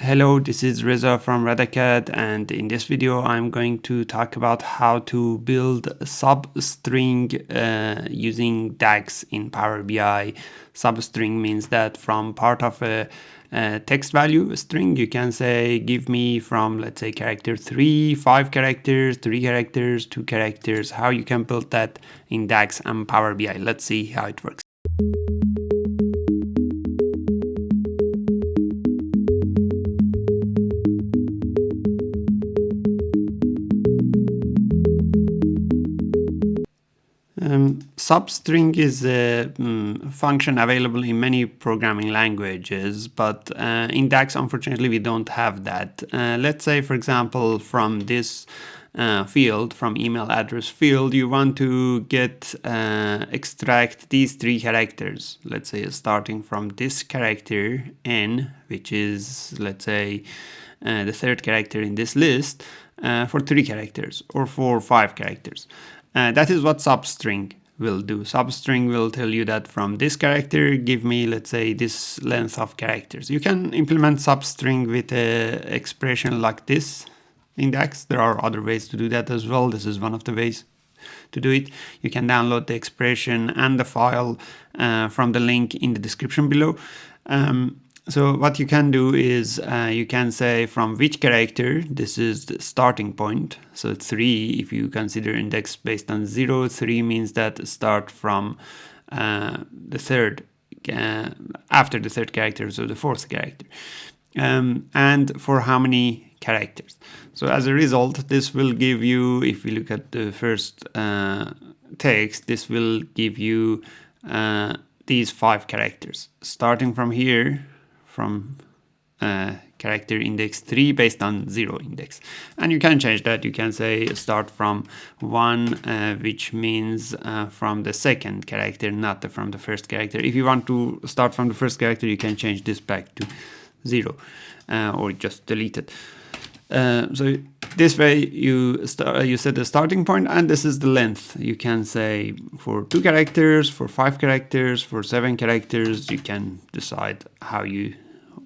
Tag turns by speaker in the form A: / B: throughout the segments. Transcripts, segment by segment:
A: Hello, this is Reza from RADACAD, and in this video I'm going to talk about how to build a substring using DAX in Power BI. Substring means that from part of a text value, a string, you can say give me from, let's say, character 3, 5 characters, 3 characters, 2 characters, how you can build that in DAX and Power BI. Let's see how it works. Substring is a function available in many programming languages, but in DAX, unfortunately, we don't have that. Let's say, for example, from this field, from email address field, you want to extract these 3 characters. Let's say starting from this character n, which is, let's say, the 3rd character in this list, for 3 characters or for 5 characters. That is what substring will do. Substring will tell you that from this character, give me, let's say, this length of characters. You can implement substring with an expression like this in DAX. There are other ways to do that as well. This is one of the ways to do it. You can download the expression and the file from the link in the description below. So what you can do is you can say from which character, this is the starting point. So 3, if you consider index based on 0, 3 means that start from the 3rd, after the 3rd character, so the 4th character. And for how many characters. So as a result, this will give you, if we look at the first text, this will give you these 5 characters. Starting from here, from character index 3 based on 0 index. And you can change that. You can say start from 1, which means from the 2nd character, not from the 1st character. If you want to start from the 1st character, you can change this back to 0 or just delete it. So this way you set the starting point, and this is the length. You can say for 2 characters, for 5 characters, for 7 characters. You can decide how you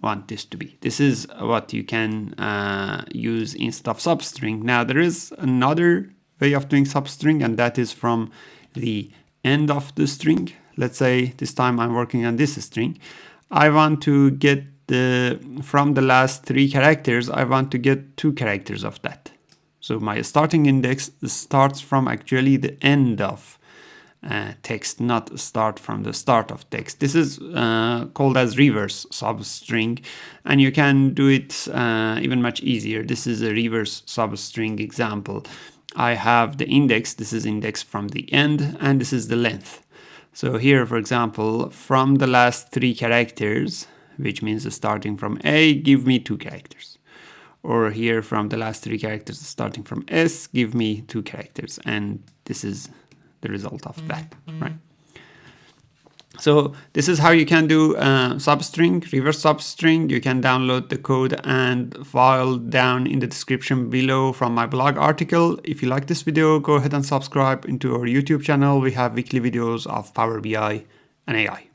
A: want this to be. This is what you can use instead of substring. Now there is another way of doing substring, and that is from the end of the string. Let's say this time I'm working on this string. I want to get from the last 3 characters, I want to get 2 characters of that. So my starting index starts from actually the end of text, not start from the start of text. This is called as reverse substring, and you can do it even much easier. This is a reverse substring example. I have the index, this is index from the end, and this is the length. So here, for example, from the last 3 characters, which means starting from A, give me 2 characters. Or here from the last 3 characters starting from S, give me 2 characters. And this is the result of that, right? So this is how you can do substring, reverse substring. You can download the code and file down in the description below from my blog article. If you like this video, go ahead and subscribe into our YouTube channel. We have weekly videos of Power BI and AI.